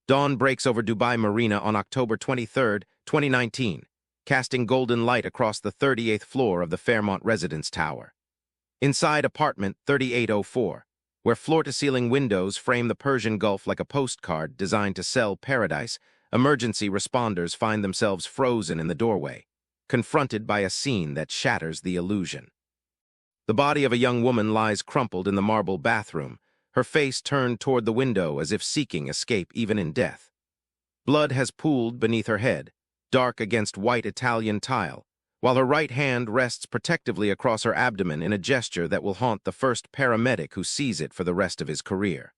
Dawn breaks over Dubai Marina on October 23, 2019, casting golden light across the 38th floor of the Fairmont Residence Tower. Inside apartment 3804, where floor-to-ceiling windows frame the Persian Gulf like a postcard designed to sell paradise, emergency responders find themselves frozen in the doorway, confronted by a scene that shatters the illusion. The body of a young woman lies crumpled in the marble bathroom, her face turned toward the window as if seeking escape even in death. Blood has pooled beneath her head, dark against white Italian tile, while her right hand rests protectively across her abdomen in a gesture that will haunt the first paramedic who sees it for the rest of his career.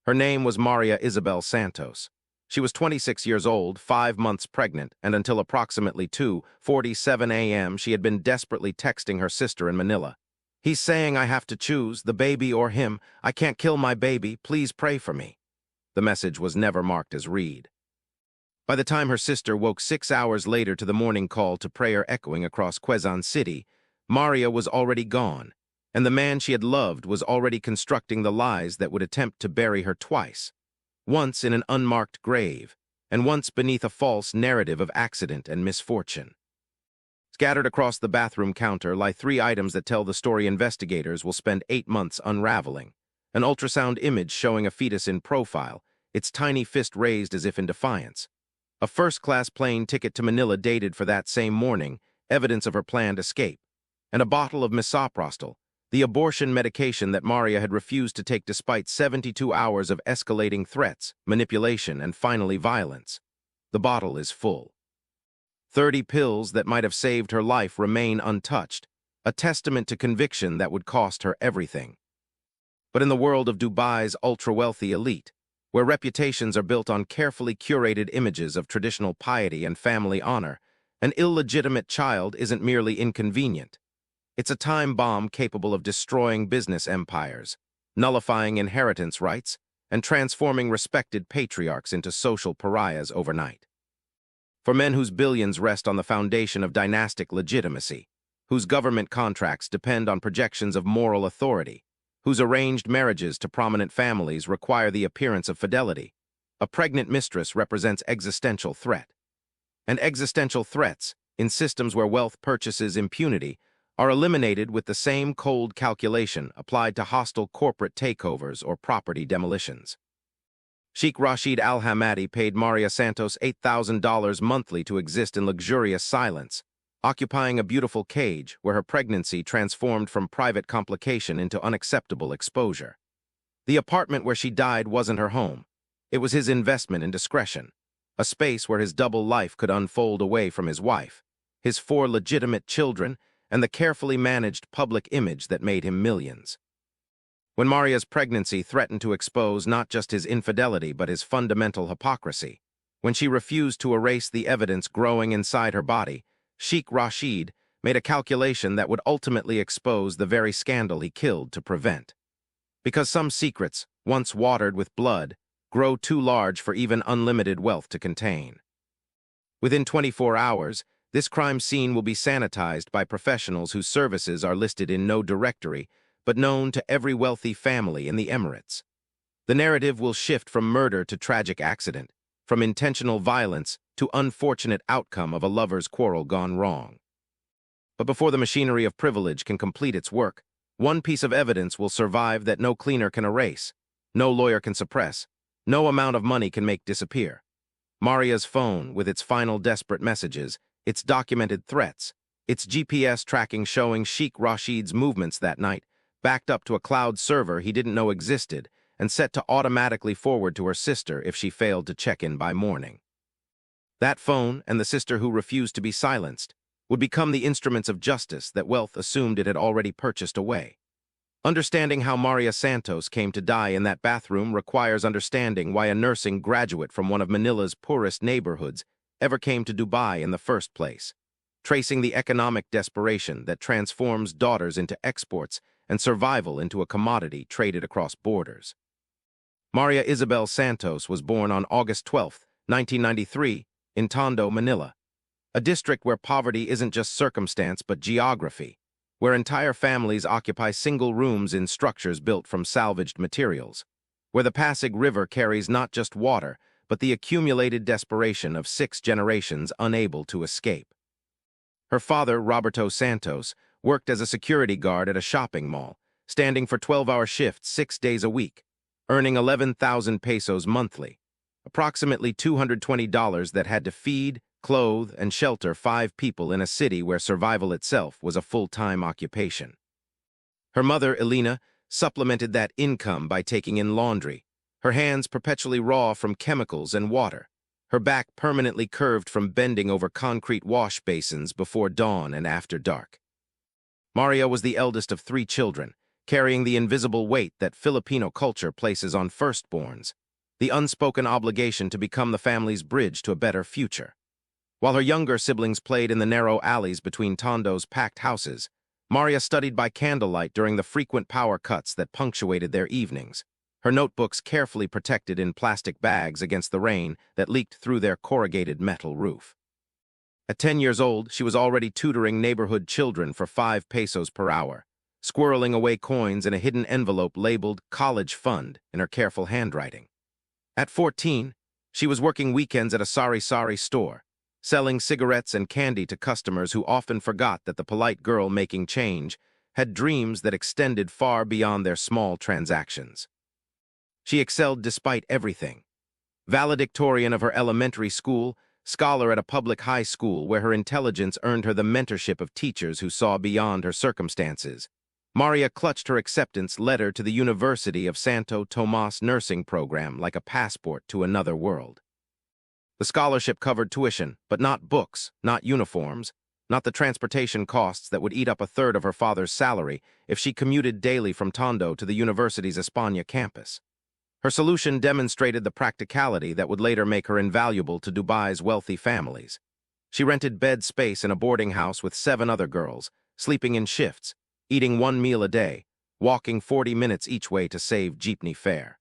Her name was Maria Isabel Santos. She was 26 years old, 5 months pregnant, and until approximately 2:47 a.m. she had been desperately texting her sister in Manila. "He's saying I have to choose, the baby or him. I can't kill my baby. Please pray for me." The message was never marked as read. By the time her sister woke 6 hours later to the morning call to prayer echoing across Quezon City, Maria was already gone, and the man she had loved was already constructing the lies that would attempt to bury her twice, once in an unmarked grave, and once beneath a false narrative of accident and misfortune. Scattered across the bathroom counter lie 3 items that tell the story investigators will spend 8 months unraveling. An ultrasound image showing a fetus in profile, its tiny fist raised as if in defiance. A first-class plane ticket to Manila dated for that same morning, evidence of her planned escape. And a bottle of misoprostol, the abortion medication that Maria had refused to take despite 72 hours of escalating threats, manipulation, and finally violence. The bottle is full. 30 pills that might have saved her life remain untouched, a testament to conviction that would cost her everything. But in the world of Dubai's ultra-wealthy elite, where reputations are built on carefully curated images of traditional piety and family honor, an illegitimate child isn't merely inconvenient. It's a time bomb capable of destroying business empires, nullifying inheritance rights, and transforming respected patriarchs into social pariahs overnight. For men whose billions rest on the foundation of dynastic legitimacy, whose government contracts depend on projections of moral authority, whose arranged marriages to prominent families require the appearance of fidelity, a pregnant mistress represents existential threat. And existential threats, in systems where wealth purchases impunity, are eliminated with the same cold calculation applied to hostile corporate takeovers or property demolitions. Sheikh Rashid Al-Hamadi paid Maria Santos $8,000 monthly to exist in luxurious silence, occupying a beautiful cage where her pregnancy transformed from private complication into unacceptable exposure. The apartment where she died wasn't her home. It was his investment in discretion, a space where his double life could unfold away from his wife, his 4 legitimate children, and the carefully managed public image that made him millions. When Maria's pregnancy threatened to expose not just his infidelity but his fundamental hypocrisy, when she refused to erase the evidence growing inside her body, Sheikh Rashid made a calculation that would ultimately expose the very scandal he killed to prevent. Because some secrets, once watered with blood, grow too large for even unlimited wealth to contain. Within 24 hours, this crime scene will be sanitized by professionals whose services are listed in no directory, but known to every wealthy family in the Emirates. The narrative will shift from murder to tragic accident, from intentional violence to unfortunate outcome of a lover's quarrel gone wrong. But before the machinery of privilege can complete its work, one piece of evidence will survive that no cleaner can erase, no lawyer can suppress, no amount of money can make disappear. Maria's phone, with its final desperate messages, its documented threats, its GPS tracking showing Sheikh Rashid's movements that night, backed up to a cloud server he didn't know existed, and set to automatically forward to her sister if she failed to check in by morning. That phone, and the sister who refused to be silenced, would become the instruments of justice that wealth assumed it had already purchased away. Understanding how Maria Santos came to die in that bathroom requires understanding why a nursing graduate from one of Manila's poorest neighborhoods ever came to Dubai in the first place, tracing the economic desperation that transforms daughters into exports and survival into a commodity traded across borders. Maria Isabel Santos was born on August 12, 1993, in Tondo, Manila, a district where poverty isn't just circumstance but geography, where entire families occupy single rooms in structures built from salvaged materials, where the Pasig River carries not just water, but the accumulated desperation of 6 generations unable to escape. Her father, Roberto Santos, worked as a security guard at a shopping mall, standing for 12-hour shifts 6 days a week, earning 11,000 pesos monthly, approximately $220 that had to feed, clothe, and shelter 5 people in a city where survival itself was a full-time occupation. Her mother, Elena, supplemented that income by taking in laundry, her hands perpetually raw from chemicals and water, her back permanently curved from bending over concrete wash basins before dawn and after dark. Maria was the eldest of 3 children, carrying the invisible weight that Filipino culture places on firstborns, the unspoken obligation to become the family's bridge to a better future. While her younger siblings played in the narrow alleys between Tondo's packed houses, Maria studied by candlelight during the frequent power cuts that punctuated their evenings, her notebooks carefully protected in plastic bags against the rain that leaked through their corrugated metal roof. At 10 years old, she was already tutoring neighborhood children for 5 pesos per hour, squirreling away coins in a hidden envelope labeled College Fund in her careful handwriting. At 14, she was working weekends at a sari-sari store, selling cigarettes and candy to customers who often forgot that the polite girl making change had dreams that extended far beyond their small transactions. She excelled despite everything. Valedictorian of her elementary school, scholar at a public high school where her intelligence earned her the mentorship of teachers who saw beyond her circumstances, Maria clutched her acceptance letter to the University of Santo Tomas nursing program like a passport to another world. The scholarship covered tuition, but not books, not uniforms, not the transportation costs that would eat up a third of her father's salary if she commuted daily from Tondo to the university's España campus. Her solution demonstrated the practicality that would later make her invaluable to Dubai's wealthy families. She rented bed space in a boarding house with 7 other girls, sleeping in shifts, eating 1 meal a day, walking 40 minutes each way to save jeepney fare.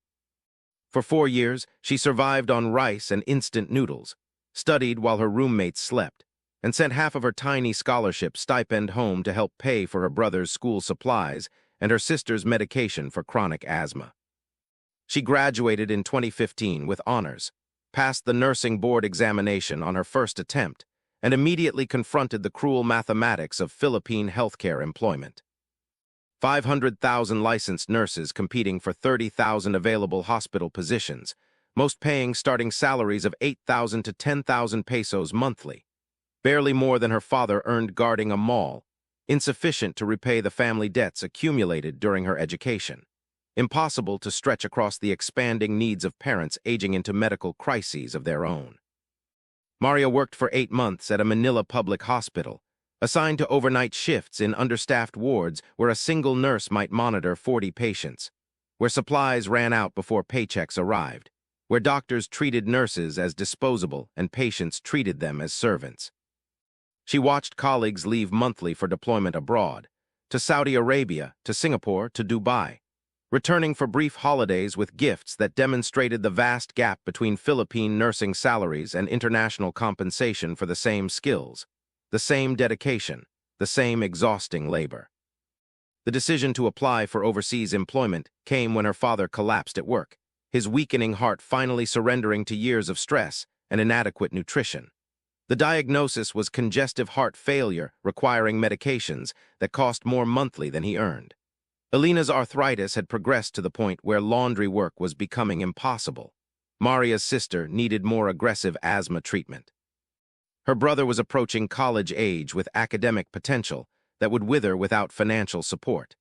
For 4 years, she survived on rice and instant noodles, studied while her roommates slept, and sent half of her tiny scholarship stipend home to help pay for her brother's school supplies and her sister's medication for chronic asthma. She graduated in 2015 with honors, passed the nursing board examination on her first attempt, and immediately confronted the cruel mathematics of Philippine healthcare employment. 500,000 licensed nurses competing for 30,000 available hospital positions, most paying starting salaries of 8,000 to 10,000 pesos monthly, barely more than her father earned guarding a mall, insufficient to repay the family debts accumulated during her education, impossible to stretch across the expanding needs of parents aging into medical crises of their own. Maria worked for 8 months at a Manila public hospital, assigned to overnight shifts in understaffed wards where a single nurse might monitor 40 patients, where supplies ran out before paychecks arrived, where doctors treated nurses as disposable and patients treated them as servants. She watched colleagues leave monthly for deployment abroad, to Saudi Arabia, to Singapore, to Dubai, returning for brief holidays with gifts that demonstrated the vast gap between Philippine nursing salaries and international compensation for the same skills, the same dedication, the same exhausting labor. The decision to apply for overseas employment came when her father collapsed at work, his weakening heart finally surrendering to years of stress and inadequate nutrition. The diagnosis was congestive heart failure requiring medications that cost more monthly than he earned. Elena's arthritis had progressed to the point where laundry work was becoming impossible. Maria's sister needed more aggressive asthma treatment. Her brother was approaching college age with academic potential that would wither without financial support.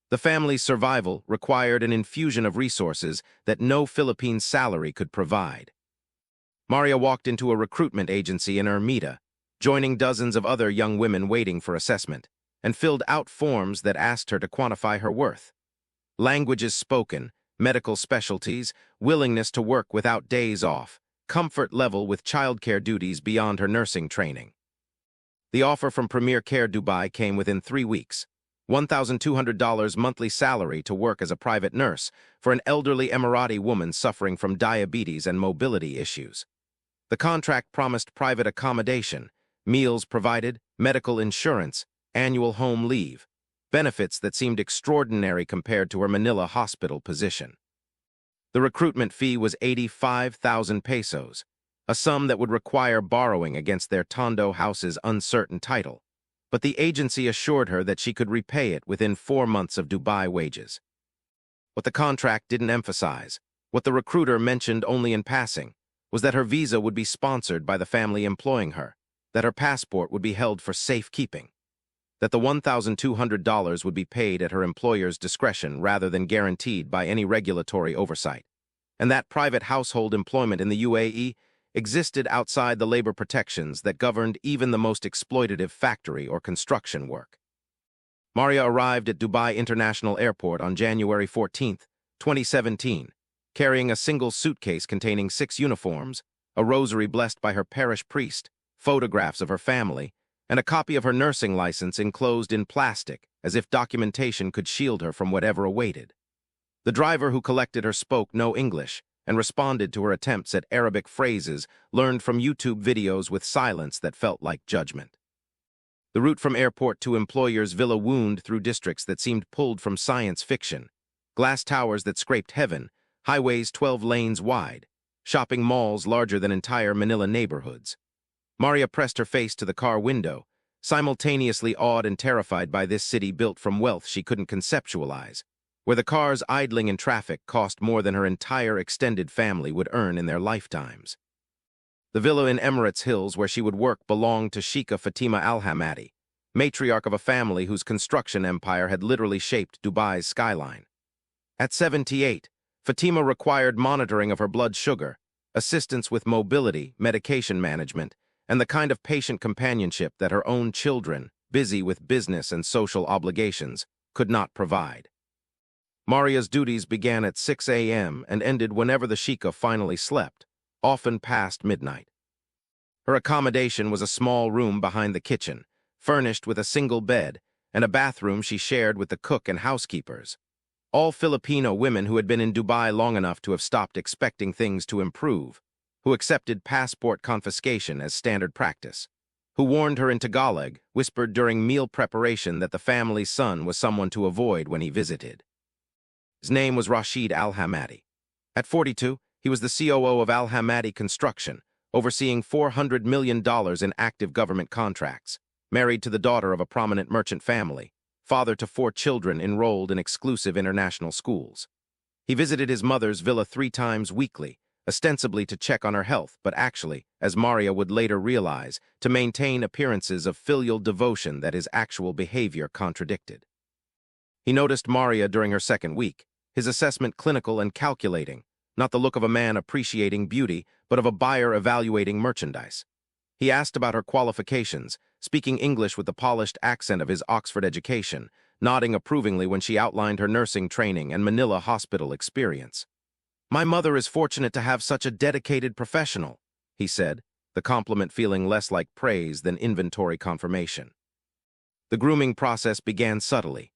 The family's survival required an infusion of resources that no Philippine salary could provide. Maria walked into a recruitment agency in Ermita, joining dozens of other young women waiting for assessment, and filled out forms that asked her to quantify her worth. Languages spoken, medical specialties, willingness to work without days off, comfort level with childcare duties beyond her nursing training. The offer from Premier Care Dubai came within 3 weeks. $1,200 monthly salary to work as a private nurse for an elderly Emirati woman suffering from diabetes and mobility issues. The contract promised private accommodation, meals provided, medical insurance, annual home leave, benefits that seemed extraordinary compared to her Manila hospital position. The recruitment fee was 85,000 pesos, a sum that would require borrowing against their Tondo house's uncertain title, but the agency assured her that she could repay it within 4 months of Dubai wages. What the contract didn't emphasize, what the recruiter mentioned only in passing, was that her visa would be sponsored by the family employing her, that her passport would be held for safekeeping, that the $1,200 would be paid at her employer's discretion rather than guaranteed by any regulatory oversight, and that private household employment in the UAE existed outside the labor protections that governed even the most exploitative factory or construction work. Maria arrived at Dubai International Airport on January 14, 2017, carrying a single suitcase containing 6 uniforms, a rosary blessed by her parish priest, photographs of her family, and a copy of her nursing license enclosed in plastic, as if documentation could shield her from whatever awaited. The driver who collected her spoke no English and responded to her attempts at Arabic phrases learned from YouTube videos with silence that felt like judgment. The route from airport to employer's villa wound through districts that seemed pulled from science fiction, glass towers that scraped heaven, highways 12 lanes wide, shopping malls larger than entire Manila neighborhoods. Maria pressed her face to the car window, simultaneously awed and terrified by this city built from wealth she couldn't conceptualize, where the cars idling in traffic cost more than her entire extended family would earn in their lifetimes. The villa in Emirates Hills where she would work belonged to Sheikh Fatima Al-Hamadi, matriarch of a family whose construction empire had literally shaped Dubai's skyline. At 78, Fatima required monitoring of her blood sugar, assistance with mobility, medication management, and the kind of patient companionship that her own children, busy with business and social obligations, could not provide. Maria's duties began at 6 a.m. and ended whenever the Sheikha finally slept, often past midnight. Her accommodation was a small room behind the kitchen, furnished with a single bed, and a bathroom she shared with the cook and housekeepers. All Filipino women who had been in Dubai long enough to have stopped expecting things to improve, who accepted passport confiscation as standard practice, who warned her in Tagalog, whispered during meal preparation that the family's son was someone to avoid when he visited. His name was Rashid Al-Hamadi. At 42, he was the COO of Al-Hamadi Construction, overseeing $400 million in active government contracts, married to the daughter of a prominent merchant family, father to 4 children enrolled in exclusive international schools. He visited his mother's villa 3 times weekly, ostensibly to check on her health, but actually, as Maria would later realize, to maintain appearances of filial devotion that his actual behavior contradicted. He noticed Maria during her second week, his assessment clinical and calculating, not the look of a man appreciating beauty, but of a buyer evaluating merchandise. He asked about her qualifications, speaking English with the polished accent of his Oxford education, nodding approvingly when she outlined her nursing training and Manila hospital experience. "My mother is fortunate to have such a dedicated professional," he said, the compliment feeling less like praise than inventory confirmation. The grooming process began subtly.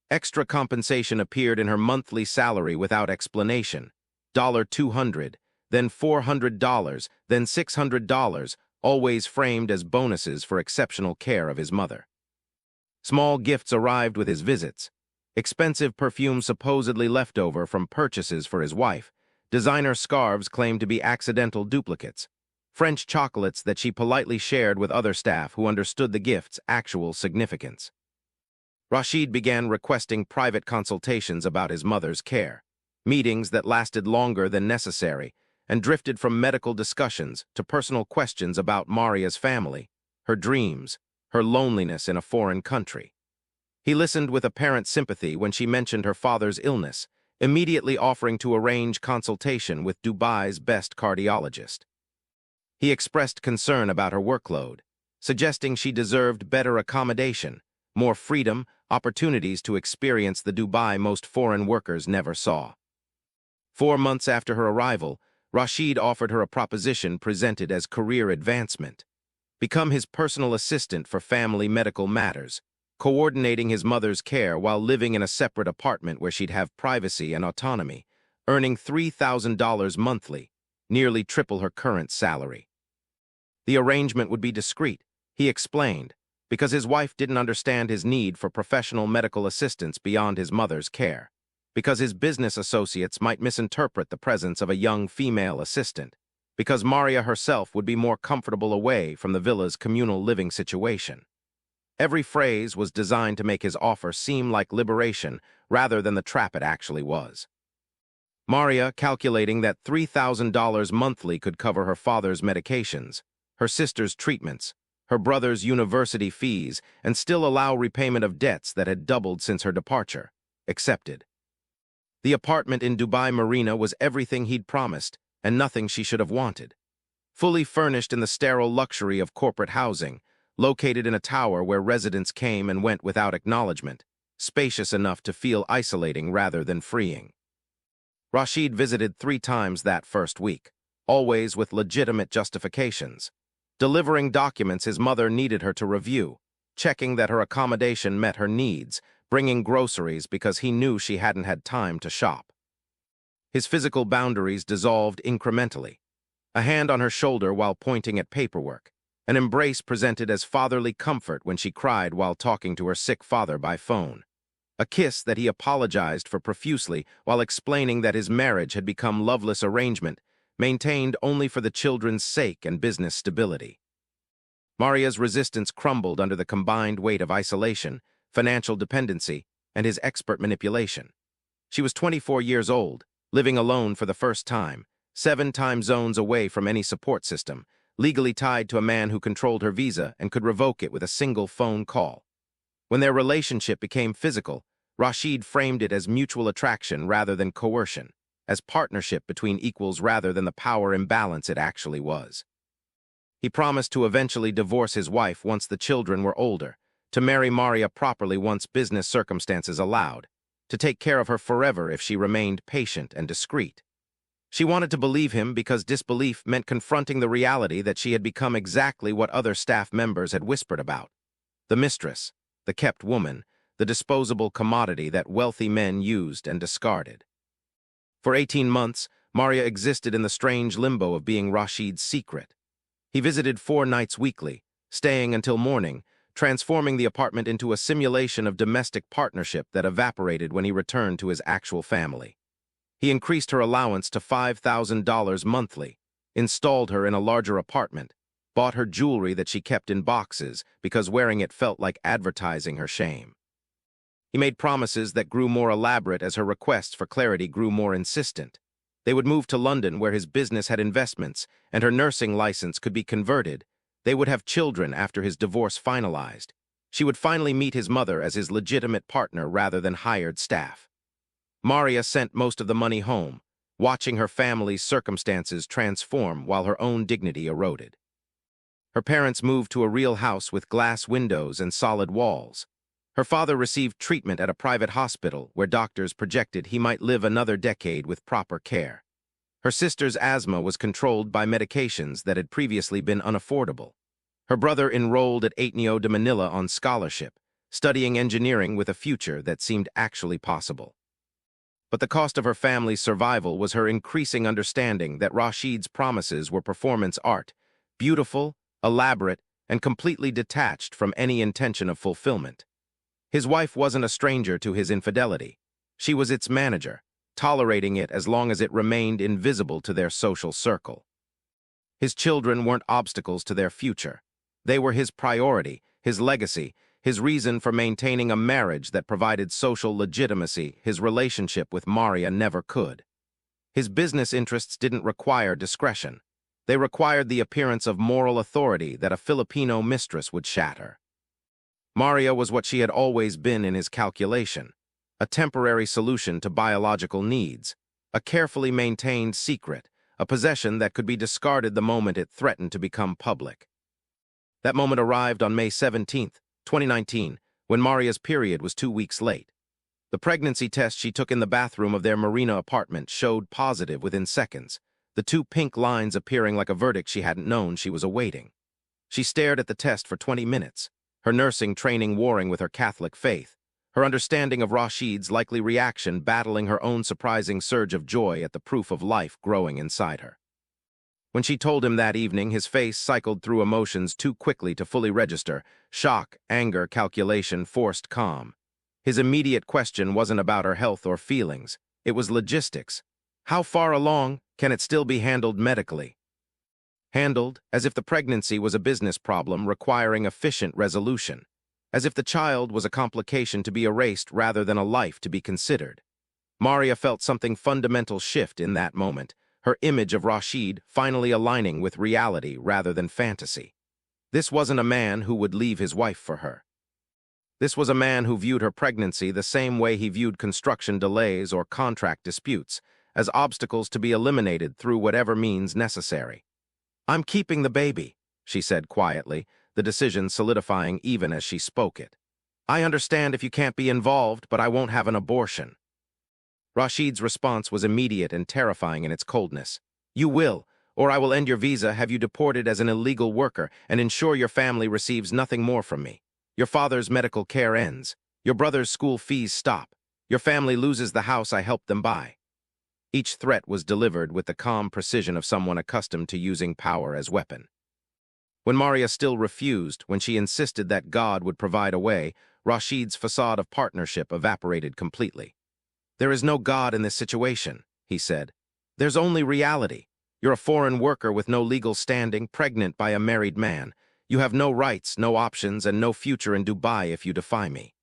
Extra compensation appeared in her monthly salary without explanation. $200, then $400, then $600, always framed as bonuses for exceptional care of his mother. Small gifts arrived with his visits. Expensive perfume supposedly left over from purchases for his wife. Designer scarves claimed to be accidental duplicates. French chocolates that she politely shared with other staff who understood the gift's actual significance. Rashid began requesting private consultations about his mother's care, meetings that lasted longer than necessary and drifted from medical discussions to personal questions about Maria's family, her dreams, her loneliness in a foreign country. He listened with apparent sympathy when she mentioned her father's illness, immediately offering to arrange consultation with Dubai's best cardiologist. He expressed concern about her workload, suggesting she deserved better accommodation, more freedom, opportunities to experience the Dubai most foreign workers never saw. 4 months after her arrival, Rashid offered her a proposition presented as career advancement. Become his personal assistant for family medical matters, coordinating his mother's care while living in a separate apartment where she'd have privacy and autonomy, earning $3,000 monthly, nearly triple her current salary. The arrangement would be discreet, he explained, because his wife didn't understand his need for professional medical assistance beyond his mother's care. because his business associates might misinterpret the presence of a young female assistant, because Maria herself would be more comfortable away from the villa's communal living situation. Every phrase was designed to make his offer seem like liberation rather than the trap it actually was. Maria, calculating that $3,000 monthly could cover her father's medications, her sister's treatments, her brother's university fees, and still allow repayment of debts that had doubled since her departure, accepted. The apartment in Dubai Marina was everything he'd promised, and nothing she should have wanted. Fully furnished in the sterile luxury of corporate housing, located in a tower where residents came and went without acknowledgement, spacious enough to feel isolating rather than freeing. Rashid visited 3 times that first week, always with legitimate justifications. Delivering documents his mother needed her to review, checking that her accommodation met her needs, bringing groceries because he knew she hadn't had time to shop. His physical boundaries dissolved incrementally. A hand on her shoulder while pointing at paperwork, an embrace presented as fatherly comfort when she cried while talking to her sick father by phone. A kiss that he apologized for profusely while explaining that his marriage had become loveless arrangement, maintained only for the children's sake and business stability. Maria's resistance crumbled under the combined weight of isolation, financial dependency, and his expert manipulation. She was 24 years old, living alone for the first time, 7 time zones away from any support system, legally tied to a man who controlled her visa and could revoke it with a single phone call. When their relationship became physical, Rashid framed it as mutual attraction rather than coercion, as partnership between equals rather than the power imbalance it actually was. He promised to eventually divorce his wife once the children were older, to marry Maria properly once business circumstances allowed, to take care of her forever if she remained patient and discreet. She wanted to believe him because disbelief meant confronting the reality that she had become exactly what other staff members had whispered about: the mistress, the kept woman, the disposable commodity that wealthy men used and discarded. For 18 months, Maria existed in the strange limbo of being Rashid's secret. He visited 4 nights weekly, staying until morning, transforming the apartment into a simulation of domestic partnership that evaporated when he returned to his actual family. He increased her allowance to $5,000 monthly, installed her in a larger apartment, bought her jewelry that she kept in boxes because wearing it felt like advertising her shame. He made promises that grew more elaborate as her requests for clarity grew more insistent. They would move to London where his business had investments and her nursing license could be converted. They would have children after his divorce finalized. She would finally meet his mother as his legitimate partner rather than hired staff. Maria sent most of the money home, watching her family's circumstances transform while her own dignity eroded. Her parents moved to a real house with glass windows and solid walls. Her father received treatment at a private hospital where doctors projected he might live another decade with proper care. Her sister's asthma was controlled by medications that had previously been unaffordable. Her brother enrolled at Ateneo de Manila on scholarship, studying engineering with a future that seemed actually possible. But the cost of her family's survival was her increasing understanding that Rashid's promises were performance art, beautiful, elaborate, and completely detached from any intention of fulfillment. His wife wasn't a stranger to his infidelity. She was its manager, tolerating it as long as it remained invisible to their social circle. His children weren't obstacles to their future. They were his priority, his legacy, his reason for maintaining a marriage that provided social legitimacy his relationship with Maria never could. His business interests didn't require discretion. They required the appearance of moral authority that a Filipino mistress would shatter. Maria was what she had always been in his calculation, a temporary solution to biological needs, a carefully maintained secret, a possession that could be discarded the moment it threatened to become public. That moment arrived on May 17, 2019, when Maria's period was 2 weeks late. The pregnancy test she took in the bathroom of their Marina apartment showed positive within seconds, the 2 pink lines appearing like a verdict she hadn't known she was awaiting. She stared at the test for 20 minutes, her nursing training warring with her Catholic faith, her understanding of Rashid's likely reaction battling her own surprising surge of joy at the proof of life growing inside her. When she told him that evening, his face cycled through emotions too quickly to fully register: shock, anger, calculation, forced calm. His immediate question wasn't about her health or feelings. It was logistics. How far along can it still be handled medically? Handled as if the pregnancy was a business problem requiring efficient resolution, as if the child was a complication to be erased rather than a life to be considered. Maria felt something fundamental shift in that moment, her image of Rashid finally aligning with reality rather than fantasy. This wasn't a man who would leave his wife for her. This was a man who viewed her pregnancy the same way he viewed construction delays or contract disputes, as obstacles to be eliminated through whatever means necessary. "I'm keeping the baby," she said quietly, the decision solidifying even as she spoke it. "I understand if you can't be involved, but I won't have an abortion." Rashid's response was immediate and terrifying in its coldness. "You will, or I will end your visa, have you deported as an illegal worker, and ensure your family receives nothing more from me. Your father's medical care ends. Your brother's school fees stop. Your family loses the house I helped them buy." Each threat was delivered with the calm precision of someone accustomed to using power as weapon. When Maria still refused, when she insisted that God would provide a way, Rashid's facade of partnership evaporated completely. "There is no God in this situation," he said. "There's only reality. You're a foreign worker with no legal standing, pregnant by a married man. You have no rights, no options, and no future in Dubai if you defy me."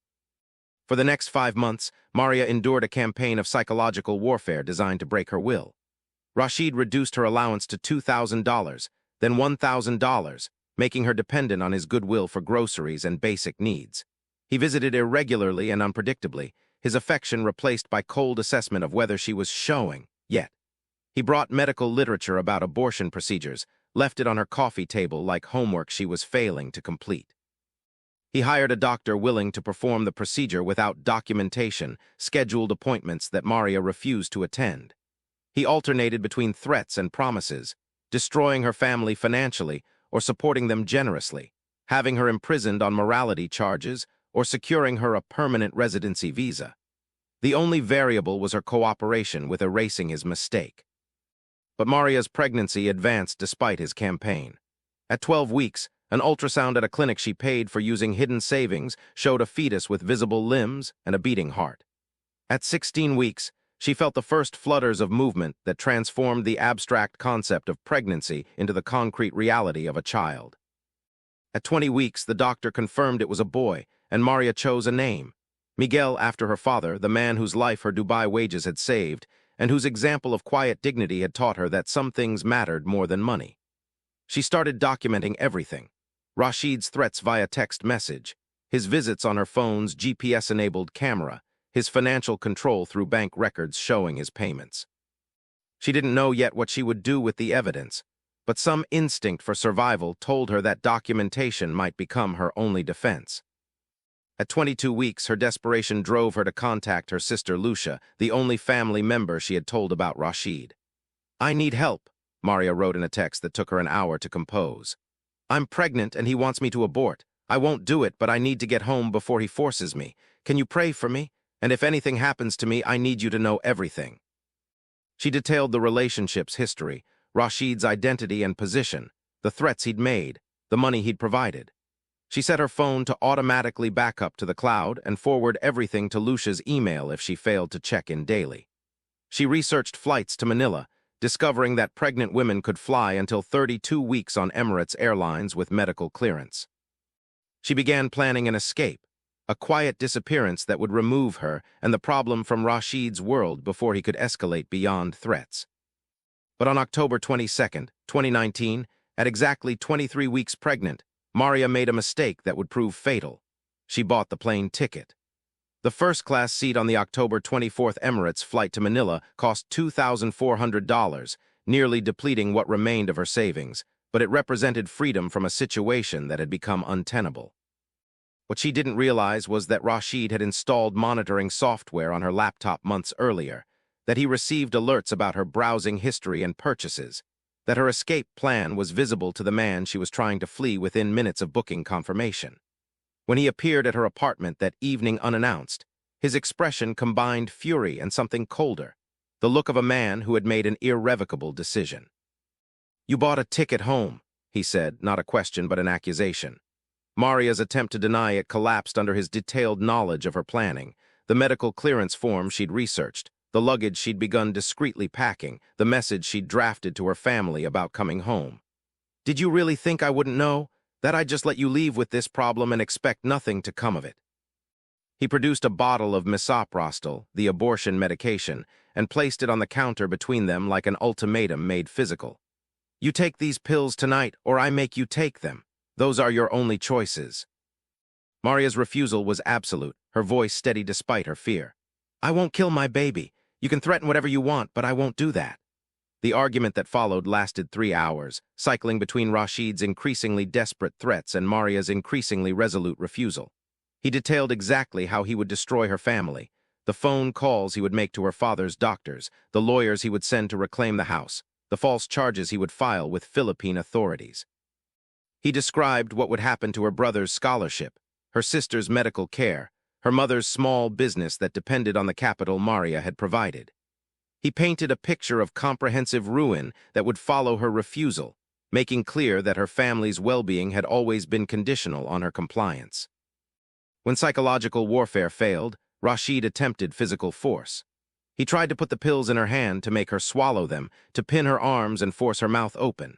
For the next 5 months, Maria endured a campaign of psychological warfare designed to break her will. Rashid reduced her allowance to $2,000, then $1,000, making her dependent on his goodwill for groceries and basic needs. He visited irregularly and unpredictably, his affection replaced by cold assessment of whether she was showing yet. He brought medical literature about abortion procedures, left it on her coffee table like homework she was failing to complete. He hired a doctor willing to perform the procedure without documentation, scheduled appointments that Maria refused to attend. He alternated between threats and promises, destroying her family financially or supporting them generously, having her imprisoned on morality charges or securing her a permanent residency visa. The only variable was her cooperation with erasing his mistake. But Maria's pregnancy advanced despite his campaign. At 12 weeks, an ultrasound at a clinic she paid for using hidden savings showed a fetus with visible limbs and a beating heart. At 16 weeks, she felt the first flutters of movement that transformed the abstract concept of pregnancy into the concrete reality of a child. At 20 weeks, the doctor confirmed it was a boy, and Maria chose a name. Miguel, after her father, the man whose life her Dubai wages had saved, and whose example of quiet dignity had taught her that some things mattered more than money. She started documenting everything. Rashid's threats via text message, his visits on her phone's GPS-enabled camera, his financial control through bank records showing his payments. She didn't know yet what she would do with the evidence, but some instinct for survival told her that documentation might become her only defense. At 22 weeks, her desperation drove her to contact her sister Lucia, the only family member she had told about Rashid. "I need help," Maria wrote in a text that took her an hour to compose. "I'm pregnant and he wants me to abort. I won't do it, but I need to get home before he forces me. Can you pray for me? And if anything happens to me, I need you to know everything." She detailed the relationship's history, Rashid's identity and position, the threats he'd made, the money he'd provided. She set her phone to automatically back up to the cloud and forward everything to Lucia's email if she failed to check in daily. She researched flights to Manila, discovering that pregnant women could fly until 32 weeks on Emirates Airlines with medical clearance. She began planning an escape, a quiet disappearance that would remove her and the problem from Rashid's world before he could escalate beyond threats. But on October 22, 2019, at exactly 23 weeks pregnant, Maria made a mistake that would prove fatal. She bought the plane ticket. The first-class seat on the October 24th Emirates flight to Manila cost $2,400, nearly depleting what remained of her savings, but it represented freedom from a situation that had become untenable. What she didn't realize was that Rashid had installed monitoring software on her laptop months earlier, that he received alerts about her browsing history and purchases, that her escape plan was visible to the man she was trying to flee within minutes of booking confirmation. When he appeared at her apartment that evening unannounced, his expression combined fury and something colder, the look of a man who had made an irrevocable decision. "You bought a ticket home," he said, not a question but an accusation. Maria's attempt to deny it collapsed under his detailed knowledge of her planning, the medical clearance form she'd researched, the luggage she'd begun discreetly packing, the message she'd drafted to her family about coming home. "Did you really think I wouldn't know? That I'd just let you leave with this problem and expect nothing to come of it?" He produced a bottle of misoprostol, the abortion medication, and placed it on the counter between them like an ultimatum made physical. "You take these pills tonight, or I make you take them. Those are your only choices." Maria's refusal was absolute, her voice steady despite her fear. "I won't kill my baby. You can threaten whatever you want, but I won't do that." The argument that followed lasted 3 hours, cycling between Rashid's increasingly desperate threats and Maria's increasingly resolute refusal. He detailed exactly how he would destroy her family, the phone calls he would make to her father's doctors, the lawyers he would send to reclaim the house, the false charges he would file with Philippine authorities. He described what would happen to her brother's scholarship, her sister's medical care, her mother's small business that depended on the capital Maria had provided. He painted a picture of comprehensive ruin that would follow her refusal, making clear that her family's well-being had always been conditional on her compliance. When psychological warfare failed, Rashid attempted physical force. He tried to put the pills in her hand to make her swallow them, to pin her arms and force her mouth open.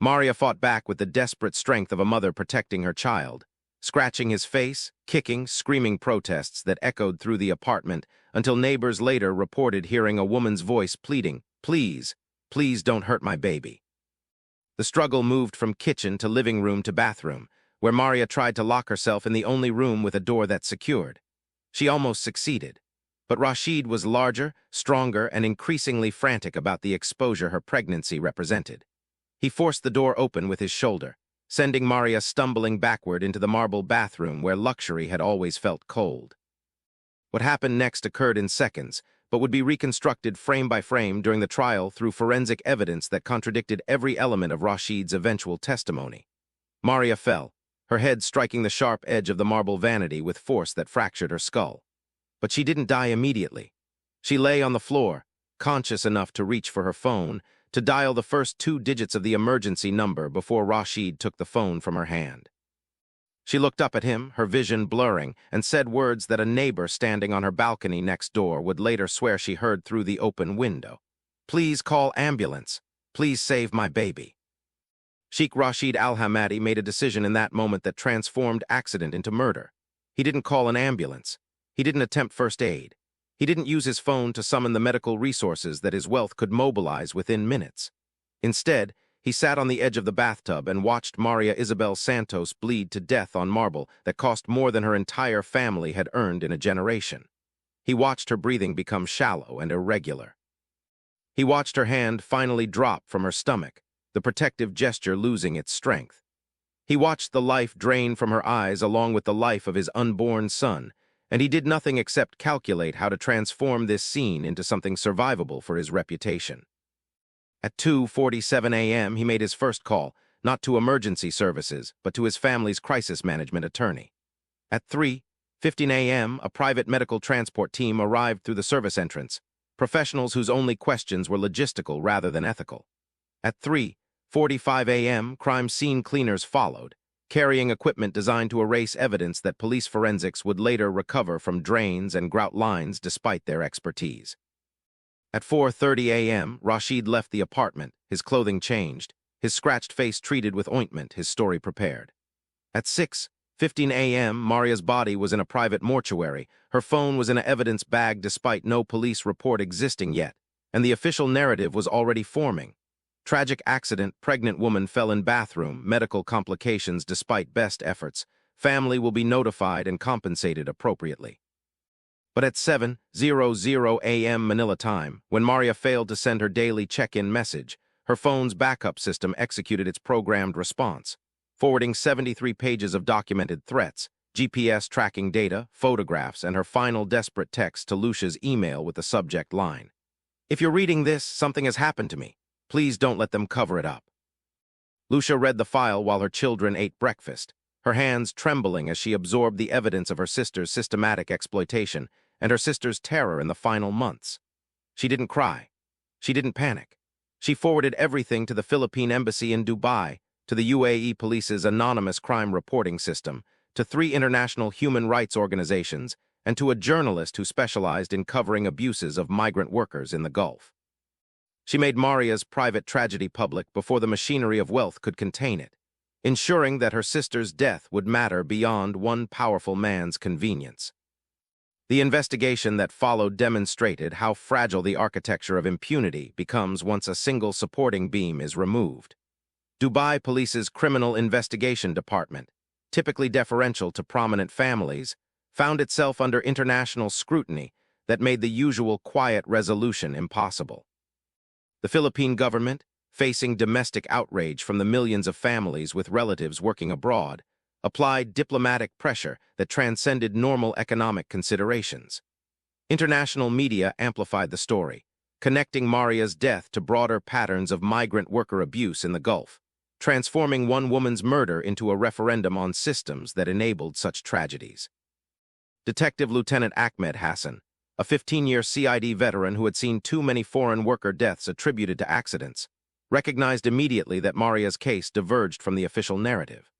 Maria fought back with the desperate strength of a mother protecting her child, scratching his face, kicking, screaming protests that echoed through the apartment until neighbors later reported hearing a woman's voice pleading, "Please, please don't hurt my baby." The struggle moved from kitchen to living room to bathroom, where Maria tried to lock herself in the only room with a door that secured. She almost succeeded, but Rashid was larger, stronger, and increasingly frantic about the exposure her pregnancy represented. He forced the door open with his shoulder, sending Maria stumbling backward into the marble bathroom where luxury had always felt cold. What happened next occurred in seconds, but would be reconstructed frame by frame during the trial through forensic evidence that contradicted every element of Rashid's eventual testimony. Maria fell, her head striking the sharp edge of the marble vanity with force that fractured her skull. But she didn't die immediately. She lay on the floor, conscious enough to reach for her phone, to dial the first 2 digits of the emergency number before Rashid took the phone from her hand. She looked up at him, her vision blurring, and said words that a neighbor standing on her balcony next door would later swear she heard through the open window. "Please call ambulance. Please save my baby." Sheikh Rashid al-Hamadi made a decision in that moment that transformed accident into murder. He didn't call an ambulance. He didn't attempt first aid. He didn't use his phone to summon the medical resources that his wealth could mobilize within minutes. Instead, he sat on the edge of the bathtub and watched Maria Isabel Santos bleed to death on marble that cost more than her entire family had earned in a generation. He watched her breathing become shallow and irregular. He watched her hand finally drop from her stomach, the protective gesture losing its strength. He watched the life drain from her eyes along with the life of his unborn son, and he did nothing except calculate how to transform this scene into something survivable for his reputation. At 2:47 a.m., he made his first call, not to emergency services, but to his family's crisis management attorney. At 3:15 a.m., a private medical transport team arrived through the service entrance, professionals whose only questions were logistical rather than ethical. At 3:45 a.m., crime scene cleaners followed, carrying equipment designed to erase evidence that police forensics would later recover from drains and grout lines despite their expertise. At 4:30 a.m., Rashid left the apartment, his clothing changed, his scratched face treated with ointment, his story prepared. At 6:15 a.m., Maria's body was in a private mortuary, her phone was in an evidence bag despite no police report existing yet, and the official narrative was already forming. Tragic accident, pregnant woman fell in bathroom, medical complications despite best efforts. Family will be notified and compensated appropriately. But at 7:00 a.m. Manila time, when Maria failed to send her daily check-in message, her phone's backup system executed its programmed response, forwarding 73 pages of documented threats, GPS tracking data, photographs, and her final desperate text to Lucia's email with the subject line, "If you're reading this, something has happened to me. Please don't let them cover it up." Lucia read the file while her children ate breakfast, her hands trembling as she absorbed the evidence of her sister's systematic exploitation and her sister's terror in the final months. She didn't cry. She didn't panic. She forwarded everything to the Philippine embassy in Dubai, to the UAE Police's anonymous crime reporting system, to 3 international human rights organizations, and to a journalist who specialized in covering abuses of migrant workers in the Gulf. She made Maria's private tragedy public before the machinery of wealth could contain it, ensuring that her sister's death would matter beyond one powerful man's convenience. The investigation that followed demonstrated how fragile the architecture of impunity becomes once a single supporting beam is removed. Dubai Police's Criminal Investigation Department, typically deferential to prominent families, found itself under international scrutiny that made the usual quiet resolution impossible. The Philippine government, facing domestic outrage from the millions of families with relatives working abroad, applied diplomatic pressure that transcended normal economic considerations. International media amplified the story, connecting Maria's death to broader patterns of migrant worker abuse in the Gulf, transforming one woman's murder into a referendum on systems that enabled such tragedies. Detective Lieutenant Ahmed Hassan, a 15-year CID veteran who had seen too many foreign worker deaths attributed to accidents, recognized immediately that Maria's case diverged from the official narrative.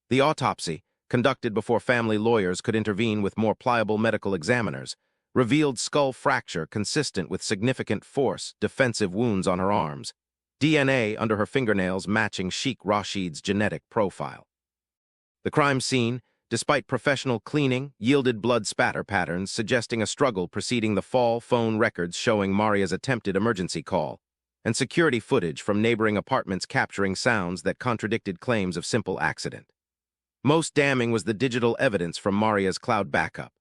The autopsy, conducted before family lawyers could intervene with more pliable medical examiners, revealed skull fracture consistent with significant force, defensive wounds on her arms, DNA under her fingernails matching Sheikh Rashid's genetic profile. The crime scene, despite professional cleaning, yielded blood spatter patterns suggesting a struggle preceding the fall, phone records showing Maria's attempted emergency call, and security footage from neighboring apartments capturing sounds that contradicted claims of simple accident. Most damning was the digital evidence from Maria's cloud backup,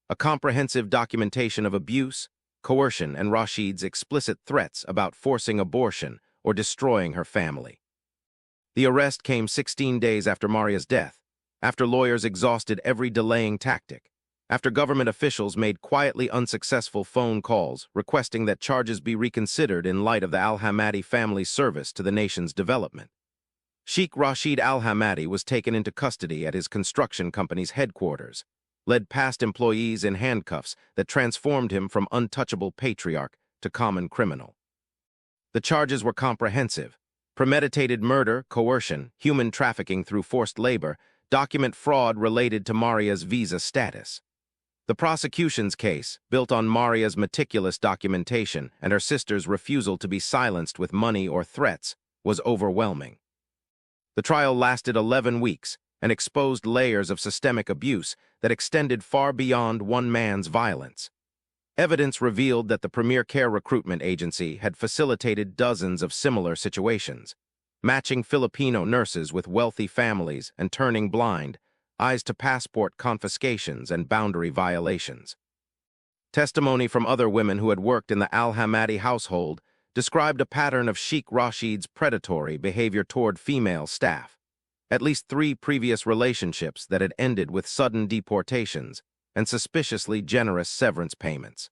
a comprehensive documentation of abuse, coercion, and Rashid's explicit threats about forcing abortion or destroying her family. The arrest came 16 days after Maria's death, after lawyers exhausted every delaying tactic, after government officials made quietly unsuccessful phone calls requesting that charges be reconsidered in light of the Al-Hamadi family's service to the nation's development. Sheikh Rashid Al-Hamadi was taken into custody at his construction company's headquarters, led past employees in handcuffs that transformed him from untouchable patriarch to common criminal. The charges were comprehensive: premeditated murder, coercion, human trafficking through forced labor, document fraud related to Maria's visa status. The prosecution's case, built on Maria's meticulous documentation and her sister's refusal to be silenced with money or threats, was overwhelming. The trial lasted 11 weeks and exposed layers of systemic abuse that extended far beyond one man's violence. Evidence revealed that the Premier Care Recruitment Agency had facilitated dozens of similar situations, matching Filipino nurses with wealthy families and turning blind eyes to passport confiscations and boundary violations. Testimony from other women who had worked in the Al-Hamadi household described a pattern of Sheikh Rashid's predatory behavior toward female staff, at least 3 previous relationships that had ended with sudden deportations and suspiciously generous severance payments.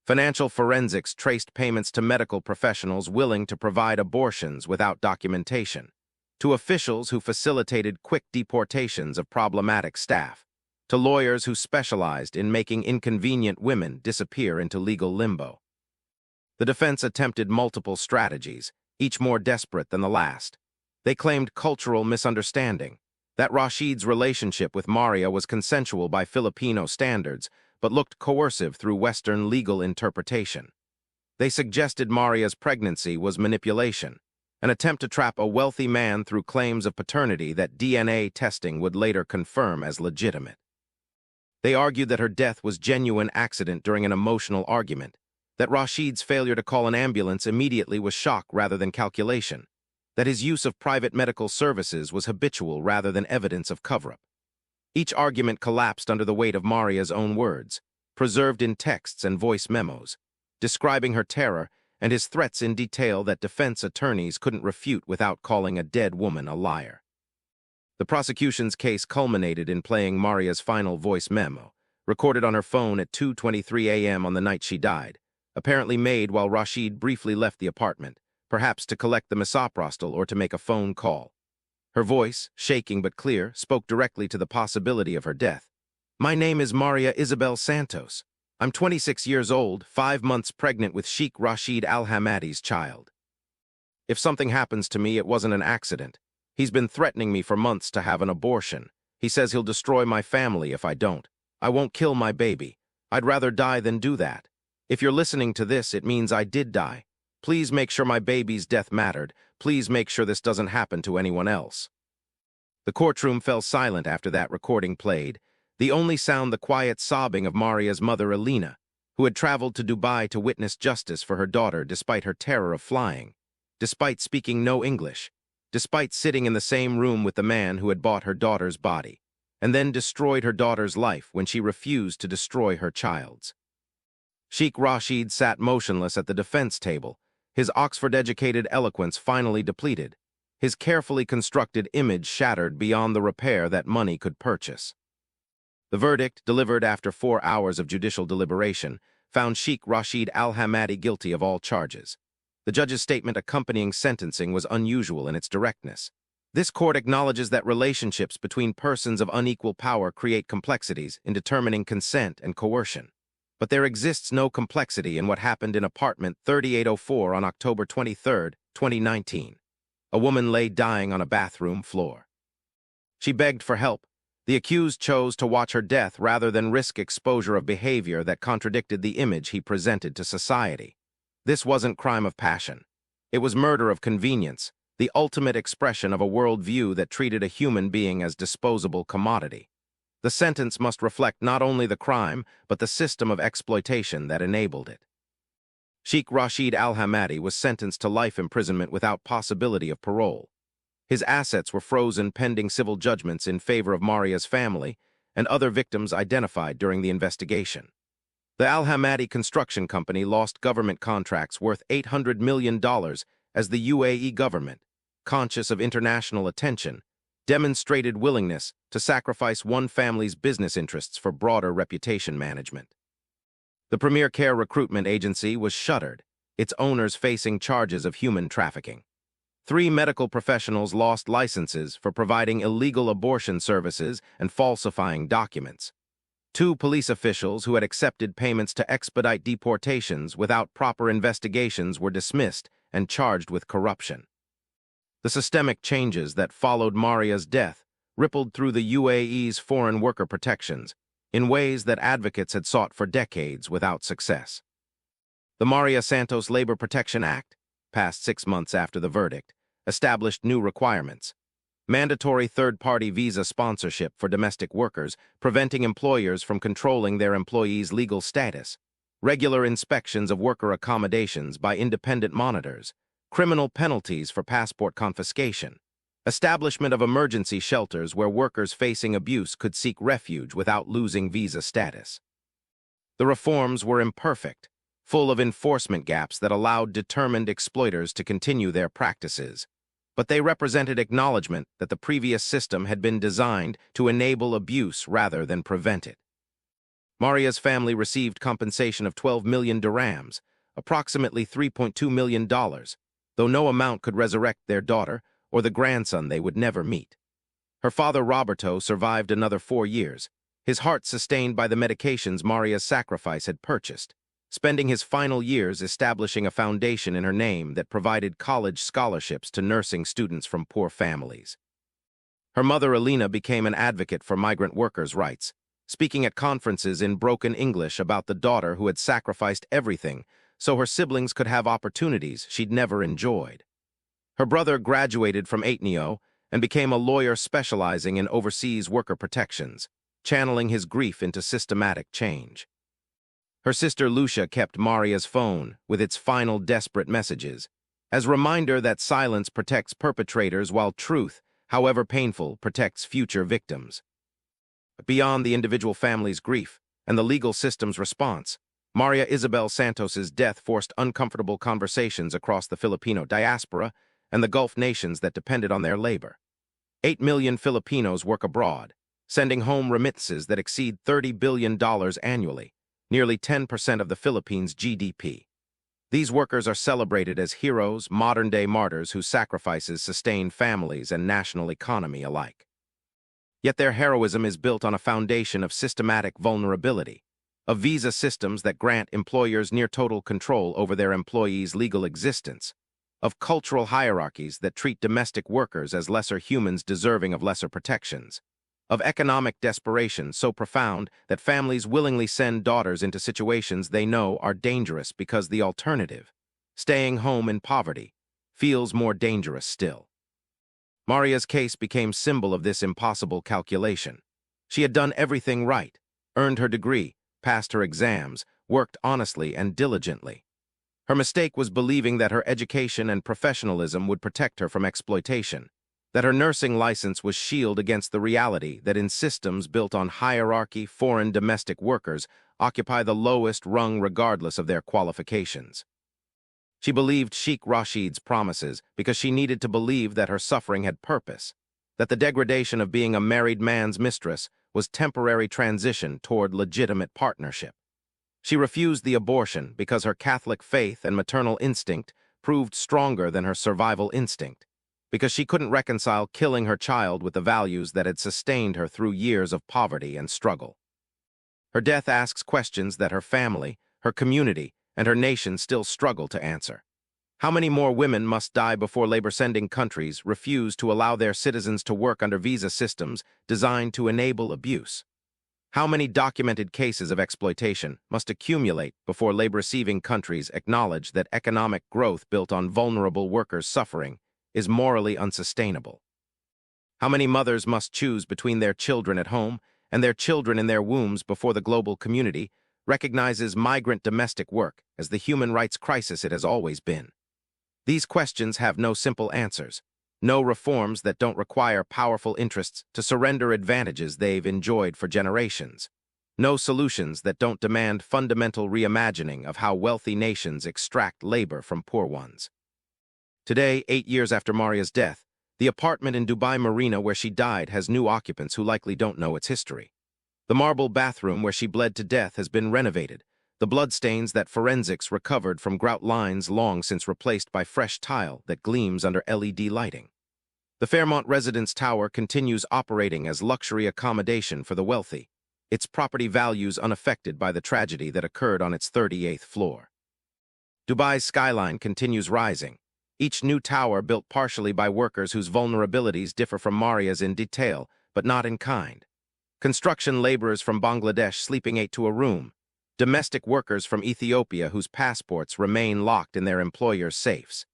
Financial forensics traced payments to medical professionals willing to provide abortions without documentation, to officials who facilitated quick deportations of problematic staff, to lawyers who specialized in making inconvenient women disappear into legal limbo. The defense attempted multiple strategies, each more desperate than the last. They claimed cultural misunderstanding, that Rashid's relationship with Maria was consensual by Filipino standards, but looked coercive through Western legal interpretation. They suggested Maria's pregnancy was manipulation, an attempt to trap a wealthy man through claims of paternity that DNA testing would later confirm as legitimate. They argued that her death was genuine accident during an emotional argument, that Rashid's failure to call an ambulance immediately was shock rather than calculation, that his use of private medical services was habitual rather than evidence of cover-up. Each argument collapsed under the weight of Maria's own words, preserved in texts and voice memos, describing her terror and his threats in detail that defense attorneys couldn't refute without calling a dead woman a liar. The prosecution's case culminated in playing Maria's final voice memo, recorded on her phone at 2:23 a.m. on the night she died, apparently made while Rashid briefly left the apartment, perhaps to collect the misoprostol or to make a phone call. Her voice, shaking but clear, spoke directly to the possibility of her death. "My name is Maria Isabel Santos. I'm 26 years old, 5 months pregnant with Sheikh Rashid Al-Hamadi's child. If something happens to me, it wasn't an accident. He's been threatening me for months to have an abortion. He says he'll destroy my family if I don't. I won't kill my baby. I'd rather die than do that. If you're listening to this, it means I did die. Please make sure my baby's death mattered. Please make sure this doesn't happen to anyone else." The courtroom fell silent after that recording played, the only sound the quiet sobbing of Maria's mother, Alina, who had traveled to Dubai to witness justice for her daughter despite her terror of flying, despite speaking no English, despite sitting in the same room with the man who had bought her daughter's body, and then destroyed her daughter's life when she refused to destroy her child's. Sheikh Rashid sat motionless at the defense table, his Oxford-educated eloquence finally depleted, his carefully constructed image shattered beyond the repair that money could purchase. The verdict, delivered after 4 hours of judicial deliberation, found Sheikh Rashid al-Hamadi guilty of all charges. The judge's statement accompanying sentencing was unusual in its directness. This court acknowledges that relationships between persons of unequal power create complexities in determining consent and coercion. But there exists no complexity in what happened in apartment 3804 on October 23, 2019. A woman lay dying on a bathroom floor. She begged for help. The accused chose to watch her death rather than risk exposure of behavior that contradicted the image he presented to society. This wasn't crime of passion. It was murder of convenience, the ultimate expression of a worldview that treated a human being as disposable commodity. The sentence must reflect not only the crime, but the system of exploitation that enabled it. Sheikh Rashid al-Hamadi was sentenced to life imprisonment without possibility of parole. His assets were frozen pending civil judgments in favor of Maria's family and other victims identified during the investigation. The al-Hamadi construction company lost government contracts worth $800 million as the UAE government, conscious of international attention, demonstrated willingness to sacrifice one family's business interests for broader reputation management. The Premier Care recruitment agency was shuttered, its owners facing charges of human trafficking. 3 medical professionals lost licenses for providing illegal abortion services and falsifying documents. 2 police officials who had accepted payments to expedite deportations without proper investigations were dismissed and charged with corruption. The systemic changes that followed Maria's death rippled through the UAE's foreign worker protections in ways that advocates had sought for decades without success. The Maria Santos Labor Protection Act, passed 6 months after the verdict, established new requirements. Mandatory third-party visa sponsorship for domestic workers, preventing employers from controlling their employees' legal status. Regular inspections of worker accommodations by independent monitors. Criminal penalties for passport confiscation. Establishment of emergency shelters where workers facing abuse could seek refuge without losing visa status. The reforms were imperfect, full of enforcement gaps that allowed determined exploiters to continue their practices. But they represented acknowledgement that the previous system had been designed to enable abuse rather than prevent it. Maria's family received compensation of 12 million dirhams, approximately $3.2 million, though no amount could resurrect their daughter or the grandson they would never meet. Her father Roberto survived another 4 years, his heart sustained by the medications Maria's sacrifice had purchased, spending his final years establishing a foundation in her name that provided college scholarships to nursing students from poor families. Her mother Alina became an advocate for migrant workers' rights, speaking at conferences in broken English about the daughter who had sacrificed everything so her siblings could have opportunities she'd never enjoyed. Her brother graduated from Ateneo and became a lawyer specializing in overseas worker protections, channeling his grief into systematic change. Her sister Lucia kept Maria's phone with its final desperate messages, as reminder that silence protects perpetrators while truth, however painful, protects future victims. Beyond the individual family's grief and the legal system's response, Maria Isabel Santos's death forced uncomfortable conversations across the Filipino diaspora and the Gulf nations that depended on their labor. 8 million Filipinos work abroad, sending home remittances that exceed $30 billion annually, nearly 10% of the Philippines' GDP. These workers are celebrated as heroes, modern-day martyrs whose sacrifices sustain families and national economy alike. Yet their heroism is built on a foundation of systematic vulnerability, of visa systems that grant employers near total control over their employees' legal existence, of cultural hierarchies that treat domestic workers as lesser humans deserving of lesser protections, of economic desperation so profound that families willingly send daughters into situations they know are dangerous because the alternative, staying home in poverty, feels more dangerous still. Maria's case became symbol of this impossible calculation. She had done everything right, earned her degree, passed her exams, worked honestly and diligently. Her mistake was believing that her education and professionalism would protect her from exploitation, that her nursing license was shield against the reality that in systems built on hierarchy, foreign domestic workers occupy the lowest rung regardless of their qualifications. She believed Sheikh Rashid's promises because she needed to believe that her suffering had purpose, that the degradation of being a married man's mistress was temporary transition toward legitimate partnership. She refused the abortion because her Catholic faith and maternal instinct proved stronger than her survival instinct, because she couldn't reconcile killing her child with the values that had sustained her through years of poverty and struggle. Her death asks questions that her family, her community, and her nation still struggle to answer. How many more women must die before labor-sending countries refuse to allow their citizens to work under visa systems designed to enable abuse? How many documented cases of exploitation must accumulate before labor-receiving countries acknowledge that economic growth built on vulnerable workers' suffering is morally unsustainable? How many mothers must choose between their children at home and their children in their wombs before the global community recognizes migrant domestic work as the human rights crisis it has always been? These questions have no simple answers, no reforms that don't require powerful interests to surrender advantages they've enjoyed for generations, no solutions that don't demand fundamental reimagining of how wealthy nations extract labor from poor ones. Today, 8 years after Maria's death, the apartment in Dubai Marina where she died has new occupants who likely don't know its history. The marble bathroom where she bled to death has been renovated, the bloodstains that forensics recovered from grout lines long since replaced by fresh tile that gleams under LED lighting. The Fairmont Residence Tower continues operating as luxury accommodation for the wealthy, its property values unaffected by the tragedy that occurred on its 38th floor. Dubai's skyline continues rising, each new tower built partially by workers whose vulnerabilities differ from Maria's in detail, but not in kind. Construction laborers from Bangladesh sleeping 8 to a room, domestic workers from Ethiopia whose passports remain locked in their employers' safes,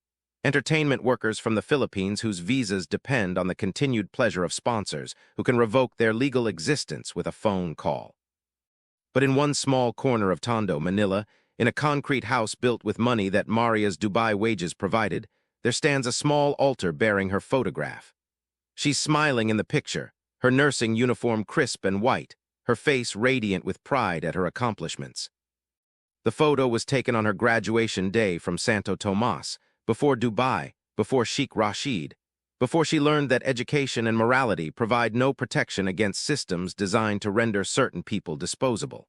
entertainment workers from the Philippines whose visas depend on the continued pleasure of sponsors who can revoke their legal existence with a phone call. But in one small corner of Tondo, Manila, in a concrete house built with money that Maria's Dubai wages provided, there stands a small altar bearing her photograph. She's smiling in the picture, her nursing uniform crisp and white, her face radiant with pride at her accomplishments. The photo was taken on her graduation day from Santo Tomas, before Dubai, before Sheikh Rashid, before she learned that education and morality provide no protection against systems designed to render certain people disposable.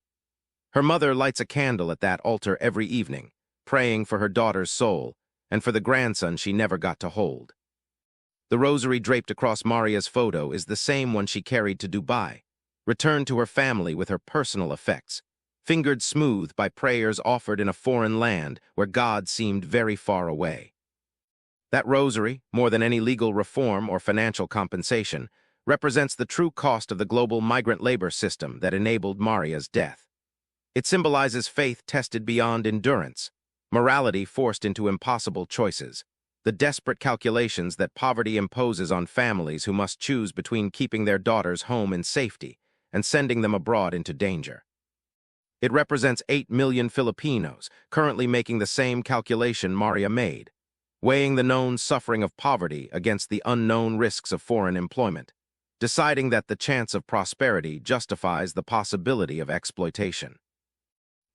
Her mother lights a candle at that altar every evening, praying for her daughter's soul and for the grandson she never got to hold. The rosary draped across Maria's photo is the same one she carried to Dubai, returned to her family with her personal effects, fingered smooth by prayers offered in a foreign land where God seemed very far away. That rosary, more than any legal reform or financial compensation, represents the true cost of the global migrant labor system that enabled Maria's death. It symbolizes faith tested beyond endurance, morality forced into impossible choices, the desperate calculations that poverty imposes on families who must choose between keeping their daughters home in safety and sending them abroad into danger. It represents 8 million Filipinos currently making the same calculation Maria made, weighing the known suffering of poverty against the unknown risks of foreign employment, deciding that the chance of prosperity justifies the possibility of exploitation.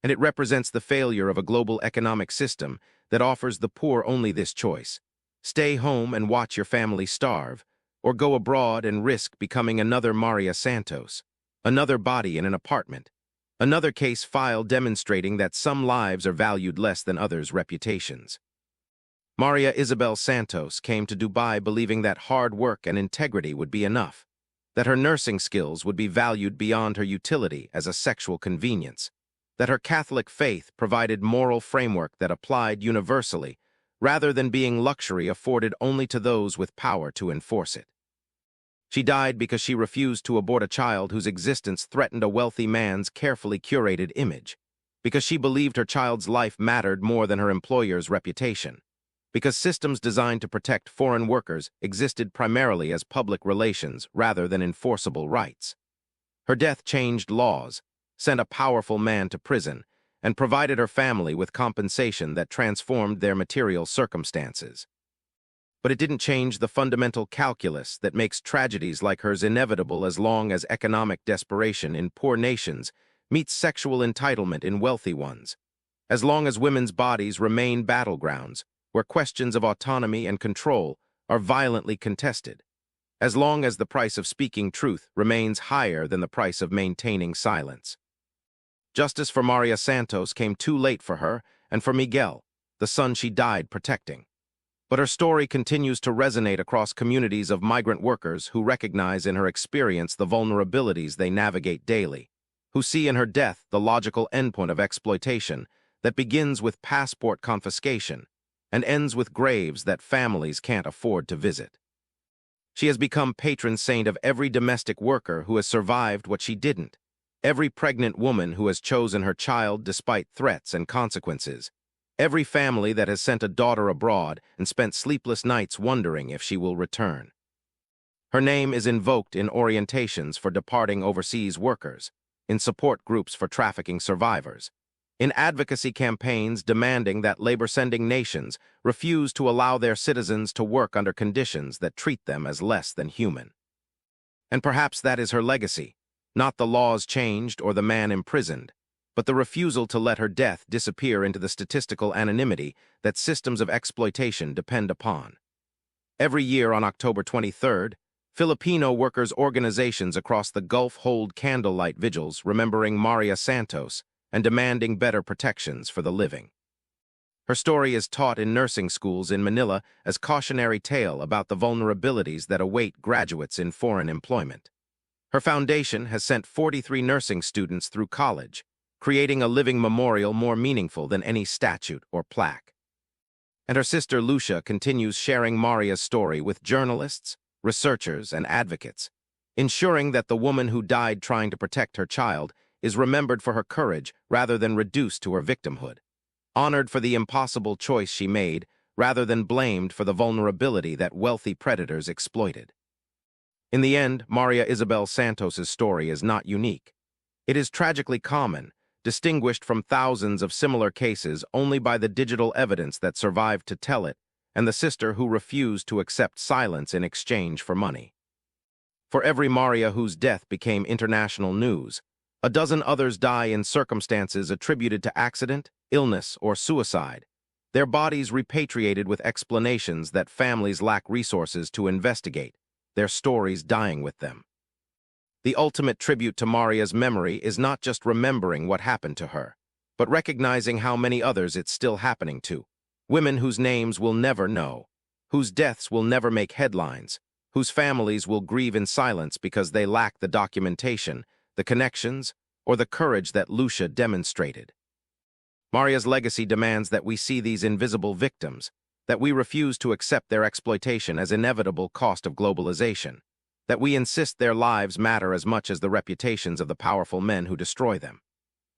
And it represents the failure of a global economic system that offers the poor only this choice: stay home and watch your family starve, or go abroad and risk becoming another Maria Santos, another body in an apartment, another case file demonstrating that some lives are valued less than others' reputations. Maria Isabel Santos came to Dubai believing that hard work and integrity would be enough, that her nursing skills would be valued beyond her utility as a sexual convenience, that her Catholic faith provided moral framework that applied universally rather than being luxury afforded only to those with power to enforce it. She died because she refused to abort a child whose existence threatened a wealthy man's carefully curated image, because she believed her child's life mattered more than her employer's reputation, because systems designed to protect foreign workers existed primarily as public relations rather than enforceable rights. Her death changed laws, sent a powerful man to prison, and provided her family with compensation that transformed their material circumstances. But it didn't change the fundamental calculus that makes tragedies like hers inevitable as long as economic desperation in poor nations meets sexual entitlement in wealthy ones, as long as women's bodies remain battlegrounds where questions of autonomy and control are violently contested, as long as the price of speaking truth remains higher than the price of maintaining silence. Justice for Maria Santos came too late for her and for Miguel, the son she died protecting. But her story continues to resonate across communities of migrant workers who recognize in her experience the vulnerabilities they navigate daily, who see in her death the logical endpoint of exploitation that begins with passport confiscation and ends with graves that families can't afford to visit. She has become patron saint of every domestic worker who has survived what she didn't, every pregnant woman who has chosen her child despite threats and consequences, every family that has sent a daughter abroad and spent sleepless nights wondering if she will return. Her name is invoked in orientations for departing overseas workers, in support groups for trafficking survivors, in advocacy campaigns demanding that labor-sending nations refuse to allow their citizens to work under conditions that treat them as less than human. And perhaps that is her legacy, not the laws changed or the man imprisoned, but the refusal to let her death disappear into the statistical anonymity that systems of exploitation depend upon. Every year on October 23rd, Filipino workers' organizations across the Gulf hold candlelight vigils remembering Maria Santos and demanding better protections for the living. Her story is taught in nursing schools in Manila as cautionary tale about the vulnerabilities that await graduates in foreign employment. Her foundation has sent 43 nursing students through college, creating a living memorial more meaningful than any statute or plaque. And her sister Lucia continues sharing Maria's story with journalists, researchers, and advocates, ensuring that the woman who died trying to protect her child is remembered for her courage rather than reduced to her victimhood, honored for the impossible choice she made rather than blamed for the vulnerability that wealthy predators exploited. In the end, Maria Isabel Santos's story is not unique. It is tragically common, distinguished from thousands of similar cases only by the digital evidence that survived to tell it and the sister who refused to accept silence in exchange for money. For every Maria whose death became international news, a dozen others die in circumstances attributed to accident, illness, or suicide, their bodies repatriated with explanations that families lack resources to investigate, their stories dying with them. The ultimate tribute to Maria's memory is not just remembering what happened to her, but recognizing how many others it's still happening to. Women whose names we'll never know, whose deaths will never make headlines, whose families will grieve in silence because they lack the documentation, the connections, or the courage that Lucia demonstrated. Maria's legacy demands that we see these invisible victims, that we refuse to accept their exploitation as inevitable cost of globalization, that we insist their lives matter as much as the reputations of the powerful men who destroy them.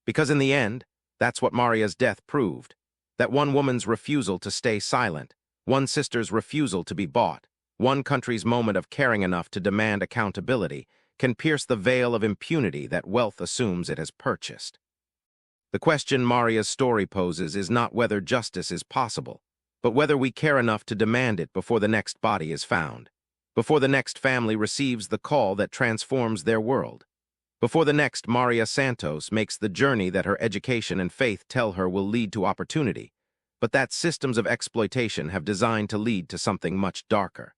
Because in the end, that's what Maria's death proved, that one woman's refusal to stay silent, one sister's refusal to be bought, one country's moment of caring enough to demand accountability can pierce the veil of impunity that wealth assumes it has purchased. The question Maria's story poses is not whether justice is possible, but whether we care enough to demand it before the next body is found, before the next family receives the call that transforms their world, before the next Maria Santos makes the journey that her education and faith tell her will lead to opportunity, but that systems of exploitation have designed to lead to something much darker.